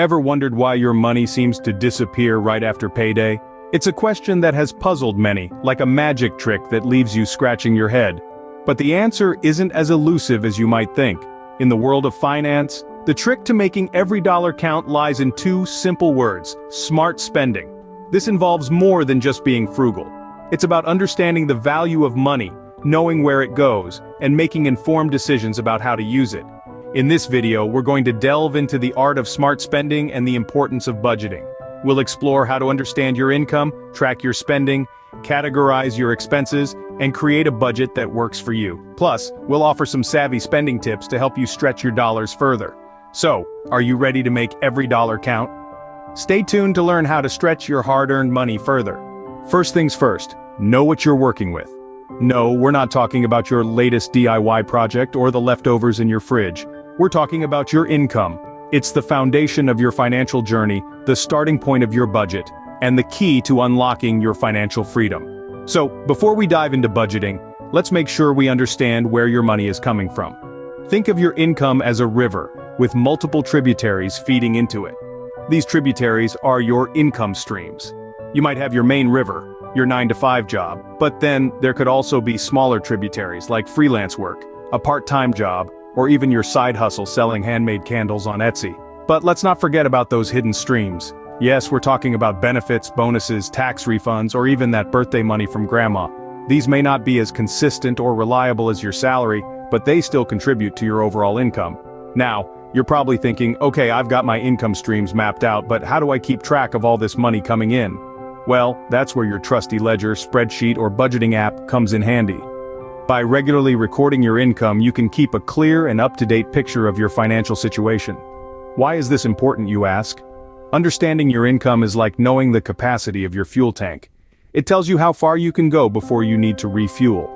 Ever wondered why your money seems to disappear right after payday? It's a question that has puzzled many, like a magic trick that leaves you scratching your head. But the answer isn't as elusive as you might think. In the world of finance, the trick to making every dollar count lies in two simple words: smart spending. This involves more than just being frugal. It's about understanding the value of money, knowing where it goes, and making informed decisions about how to use it. In this video, we're going to delve into the art of smart spending and the importance of budgeting. We'll explore how to understand your income, track your spending, categorize your expenses, and create a budget that works for you. Plus, we'll offer some savvy spending tips to help you stretch your dollars further. So, are you ready to make every dollar count? Stay tuned to learn how to stretch your hard-earned money further. First things first, know what you're working with. No, we're not talking about your latest DIY project or the leftovers in your fridge. We're talking about your income. It's the foundation of your financial journey, the starting point of your budget, and the key to unlocking your financial freedom. So, before we dive into budgeting, let's make sure we understand where your money is coming from. Think of your income as a river, with multiple tributaries feeding into it. These tributaries are your income streams. You might have your main river, your 9-to-5 job, but then there could also be smaller tributaries like freelance work, a part-time job, or even your side hustle selling handmade candles on Etsy. But let's not forget about those hidden streams. Yes, we're talking about benefits, bonuses, tax refunds, or even that birthday money from grandma. These may not be as consistent or reliable as your salary, but they still contribute to your overall income. Now, you're probably thinking, okay, I've got my income streams mapped out, but how do I keep track of all this money coming in? Well, that's where your trusty ledger, spreadsheet, or budgeting app comes in handy. By regularly recording your income, you can keep a clear and up-to-date picture of your financial situation. Why is this important, you ask? Understanding your income is like knowing the capacity of your fuel tank. It tells you how far you can go before you need to refuel.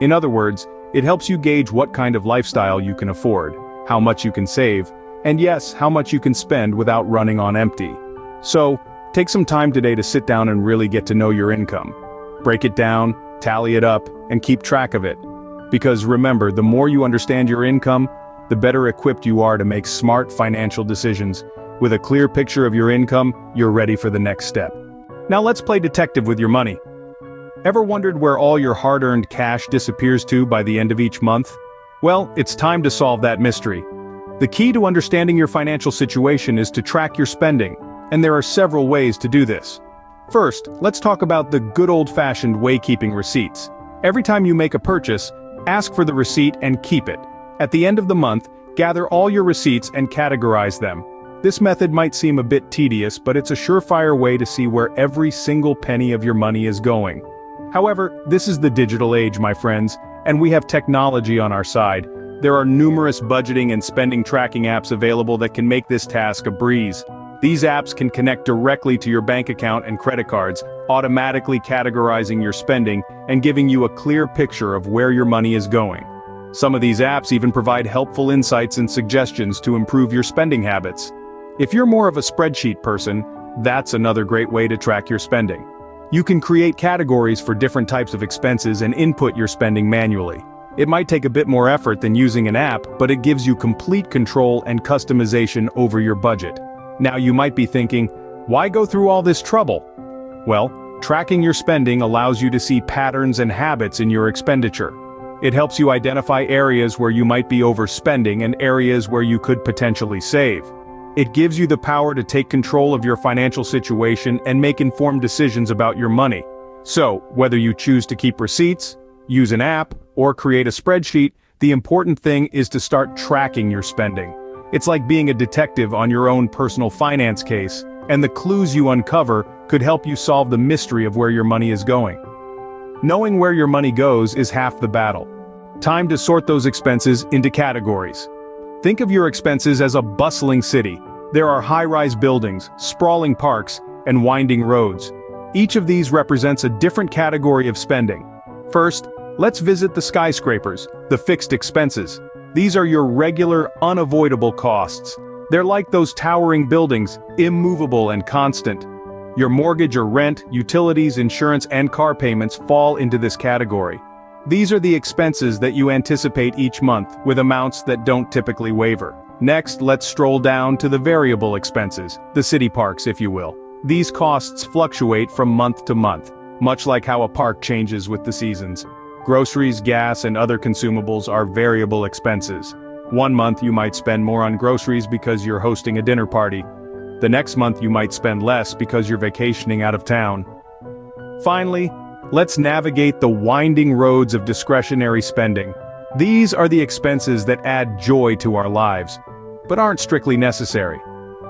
In other words, it helps you gauge what kind of lifestyle you can afford, how much you can save, and yes, how much you can spend without running on empty. So, take some time today to sit down and really get to know your income. Break it down, tally it up, and keep track of it. Because remember, the more you understand your income, the better equipped you are to make smart financial decisions. With a clear picture of your income, you're ready for the next step. Now let's play detective with your money. Ever wondered where all your hard-earned cash disappears to by the end of each month? Well, it's time to solve that mystery. The key to understanding your financial situation is to track your spending, and there are several ways to do this. First, let's talk about the good old-fashioned way-keeping receipts. Every time you make a purchase, ask for the receipt and keep it. At the end of the month, gather all your receipts and categorize them. This method might seem a bit tedious, but it's a surefire way to see where every single penny of your money is going. However, this is the digital age, my friends, and we have technology on our side. There are numerous budgeting and spending tracking apps available that can make this task a breeze. These apps can connect directly to your bank account and credit cards, automatically categorizing your spending and giving you a clear picture of where your money is going. Some of these apps even provide helpful insights and suggestions to improve your spending habits. If you're more of a spreadsheet person, that's another great way to track your spending. You can create categories for different types of expenses and input your spending manually. It might take a bit more effort than using an app, but it gives you complete control and customization over your budget. Now you might be thinking, why go through all this trouble? Well, tracking your spending allows you to see patterns and habits in your expenditure. It helps you identify areas where you might be overspending and areas where you could potentially save. It gives you the power to take control of your financial situation and make informed decisions about your money. So, whether you choose to keep receipts, use an app, or create a spreadsheet, the important thing is to start tracking your spending. It's like being a detective on your own personal finance case, and the clues you uncover could help you solve the mystery of where your money is going. Knowing where your money goes is half the battle. Time to sort those expenses into categories. Think of your expenses as a bustling city. There are high-rise buildings, sprawling parks, and winding roads. Each of these represents a different category of spending. First, let's visit the skyscrapers, the fixed expenses. These are your regular, unavoidable costs. They're like those towering buildings, immovable and constant. Your mortgage or rent, utilities, insurance, and car payments fall into this category. These are the expenses that you anticipate each month, with amounts that don't typically waver. Next, let's stroll down to the variable expenses, the city parks if you will. These costs fluctuate from month to month, much like how a park changes with the seasons. Groceries, gas, and other consumables are variable expenses. One month you might spend more on groceries because you're hosting a dinner party. The next month you might spend less because you're vacationing out of town. Finally, let's navigate the winding roads of discretionary spending. These are the expenses that add joy to our lives, but aren't strictly necessary.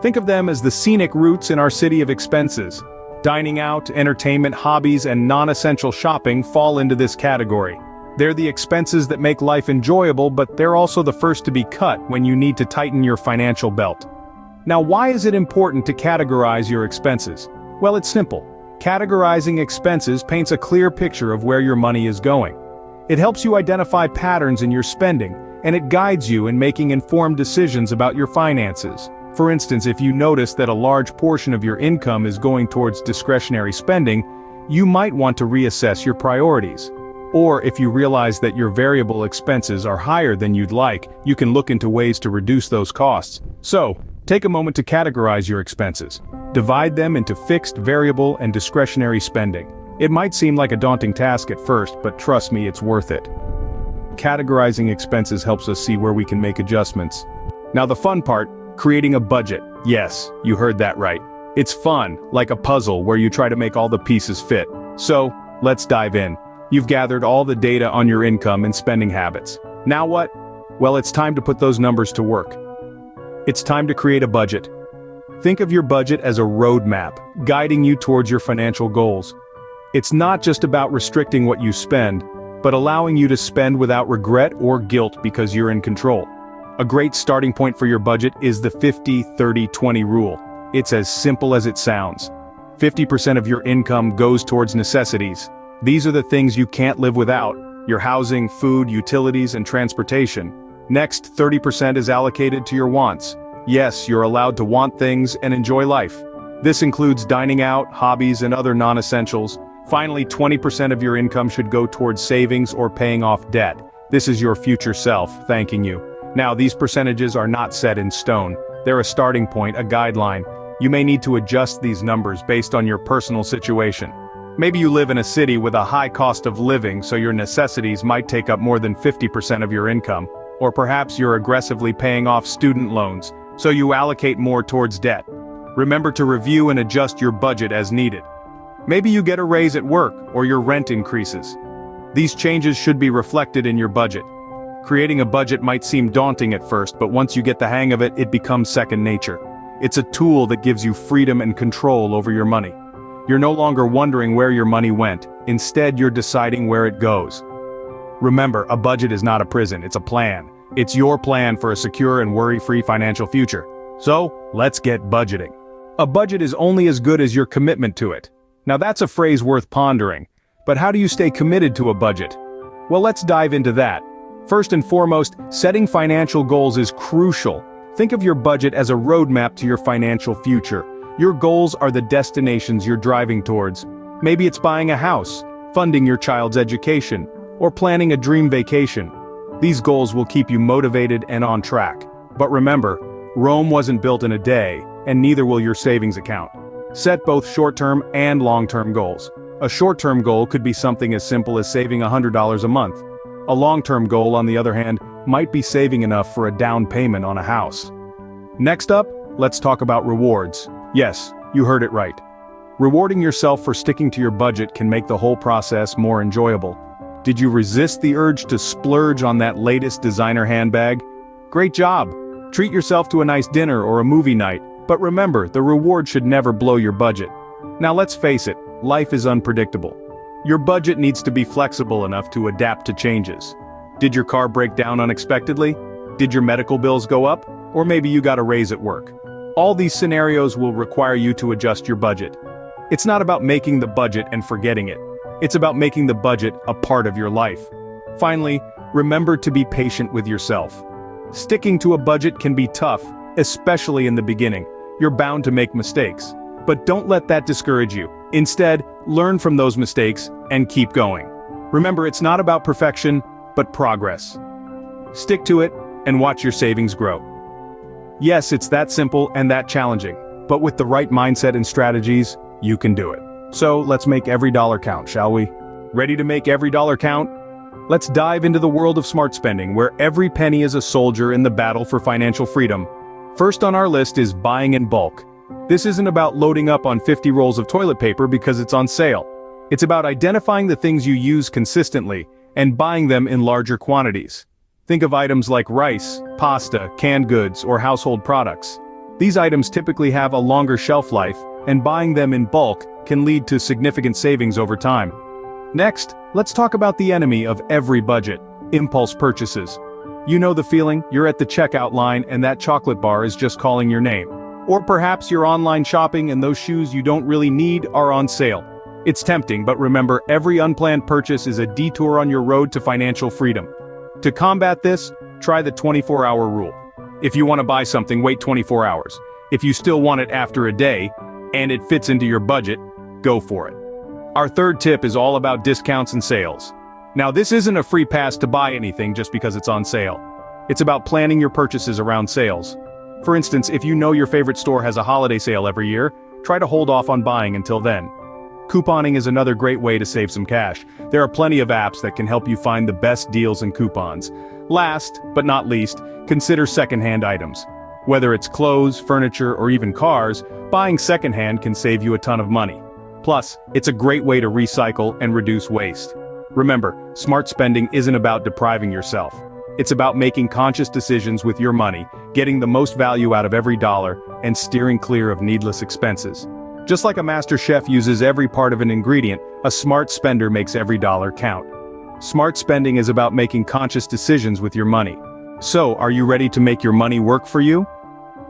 Think of them as the scenic routes in our city of expenses. Dining out, entertainment, hobbies, and non-essential shopping fall into this category. They're the expenses that make life enjoyable, but they're also the first to be cut when you need to tighten your financial belt. Now, why is it important to categorize your expenses? Well, it's simple. Categorizing expenses paints a clear picture of where your money is going. It helps you identify patterns in your spending, and it guides you in making informed decisions about your finances. For instance, if you notice that a large portion of your income is going towards discretionary spending, you might want to reassess your priorities. Or if you realize that your variable expenses are higher than you'd like, you can look into ways to reduce those costs. So, take a moment to categorize your expenses. Divide them into fixed, variable, and discretionary spending. It might seem like a daunting task at first, but trust me, it's worth it. Categorizing expenses helps us see where we can make adjustments. Now the fun part, creating a budget. Yes, you heard that right. It's fun, like a puzzle where you try to make all the pieces fit. So, let's dive in. You've gathered all the data on your income and spending habits. Now what? Well, it's time to put those numbers to work. It's time to create a budget. Think of your budget as a roadmap, guiding you towards your financial goals. It's not just about restricting what you spend, but allowing you to spend without regret or guilt because you're in control. A great starting point for your budget is the 50-30-20 rule. It's as simple as it sounds. 50% of your income goes towards necessities. These are the things you can't live without: your housing, food, utilities, and transportation. Next, 30% is allocated to your wants. Yes, you're allowed to want things and enjoy life. This includes dining out, hobbies, and other non-essentials. Finally, 20% of your income should go towards savings or paying off debt. This is your future self thanking you. Now, these percentages are not set in stone. They're a starting point, a guideline. You may need to adjust these numbers based on your personal situation. Maybe you live in a city with a high cost of living, so your necessities might take up more than 50% of your income. Or perhaps you're aggressively paying off student loans, so you allocate more towards debt. Remember to review and adjust your budget as needed. Maybe you get a raise at work, or your rent increases. These changes should be reflected in your budget. Creating a budget might seem daunting at first, but once you get the hang of it, it becomes second nature. It's a tool that gives you freedom and control over your money. You're no longer wondering where your money went. Instead, you're deciding where it goes. Remember, a budget is not a prison, it's a plan. It's your plan for a secure and worry-free financial future. So, let's get budgeting. A budget is only as good as your commitment to it. Now that's a phrase worth pondering. But how do you stay committed to a budget? Well, let's dive into that. First and foremost, setting financial goals is crucial. Think of your budget as a roadmap to your financial future. Your goals are the destinations you're driving towards. Maybe it's buying a house, funding your child's education, or planning a dream vacation. These goals will keep you motivated and on track. But remember, Rome wasn't built in a day, and neither will your savings account. Set both short-term and long-term goals. A short-term goal could be something as simple as saving $100 a month. A long-term goal, on the other hand, might be saving enough for a down payment on a house. Next up, let's talk about rewards. Yes, you heard it right. Rewarding yourself for sticking to your budget can make the whole process more enjoyable. Did you resist the urge to splurge on that latest designer handbag? Great job! Treat yourself to a nice dinner or a movie night, but remember, the reward should never blow your budget. Now let's face it, life is unpredictable. Your budget needs to be flexible enough to adapt to changes. Did your car break down unexpectedly? Did your medical bills go up? Or maybe you got a raise at work. All these scenarios will require you to adjust your budget. It's not about making the budget and forgetting it. It's about making the budget a part of your life. Finally, remember to be patient with yourself. Sticking to a budget can be tough, especially in the beginning. You're bound to make mistakes. But don't let that discourage you. Instead, learn from those mistakes and keep going. Remember, it's not about perfection, but progress. Stick to it and watch your savings grow. Yes, it's that simple and that challenging, but with the right mindset and strategies, you can do it. So let's make every dollar count, shall we? Ready to make every dollar count? Let's dive into the world of smart spending, where every penny is a soldier in the battle for financial freedom. First on our list is buying in bulk. This isn't about loading up on 50 rolls of toilet paper because it's on sale. It's about identifying the things you use consistently and buying them in larger quantities. Think of items like rice, pasta, canned goods, or household products. These items typically have a longer shelf life, and buying them in bulk can lead to significant savings over time. Next, let's talk about the enemy of every budget: impulse purchases. You know the feeling, you're at the checkout line and that chocolate bar is just calling your name. Or perhaps you're online shopping and those shoes you don't really need are on sale. It's tempting, but remember, every unplanned purchase is a detour on your road to financial freedom. To combat this, try the 24-hour rule. If you want to buy something, wait 24 hours. If you still want it after a day, and it fits into your budget, go for it. Our third tip is all about discounts and sales. Now, this isn't a free pass to buy anything just because it's on sale. It's about planning your purchases around sales. For instance, if you know your favorite store has a holiday sale every year, try to hold off on buying until then. Couponing is another great way to save some cash. There are plenty of apps that can help you find the best deals and coupons. Last, but not least, consider secondhand items. Whether it's clothes, furniture, or even cars, buying secondhand can save you a ton of money. Plus, it's a great way to recycle and reduce waste. Remember, smart spending isn't about depriving yourself. It's about making conscious decisions with your money, getting the most value out of every dollar, and steering clear of needless expenses. Just like a master chef uses every part of an ingredient, a smart spender makes every dollar count. Smart spending is about making conscious decisions with your money. So, are you ready to make your money work for you?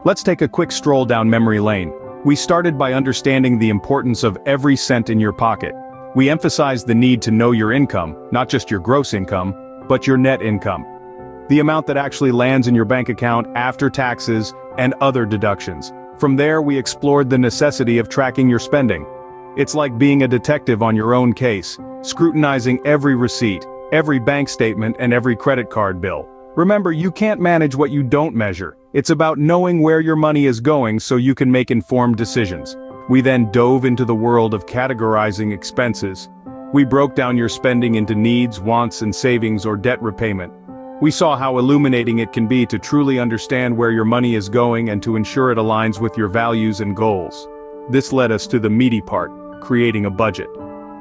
Let's take a quick stroll down memory lane. We started by understanding the importance of every cent in your pocket. We emphasized the need to know your income, not just your gross income, but your net income. The amount that actually lands in your bank account after taxes and other deductions. From there, we explored the necessity of tracking your spending. It's like being a detective on your own case, scrutinizing every receipt, every bank statement, and every credit card bill. Remember, you can't manage what you don't measure. It's about knowing where your money is going so you can make informed decisions. We then dove into the world of categorizing expenses. We broke down your spending into needs, wants, and savings or debt repayment. We saw how illuminating it can be to truly understand where your money is going and to ensure it aligns with your values and goals. This led us to the meaty part, creating a budget.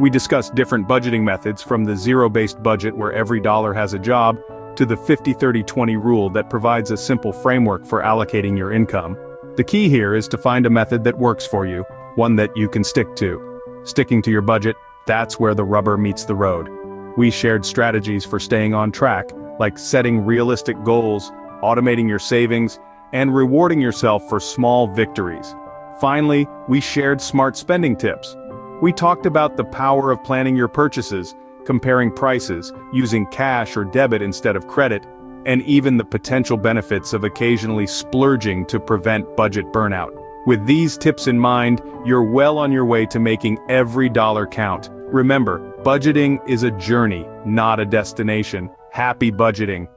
We discussed different budgeting methods, from the zero-based budget where every dollar has a job, to the 50-30-20 rule that provides a simple framework for allocating your income. The key here is to find a method that works for you, one that you can stick to. Sticking to your budget, that's where the rubber meets the road. We shared strategies for staying on track, like setting realistic goals, automating your savings, and rewarding yourself for small victories. Finally, we shared smart spending tips. We talked about the power of planning your purchases, comparing prices, using cash or debit instead of credit, and even the potential benefits of occasionally splurging to prevent budget burnout. With these tips in mind, you're well on your way to making every dollar count. Remember, budgeting is a journey, not a destination. Happy budgeting!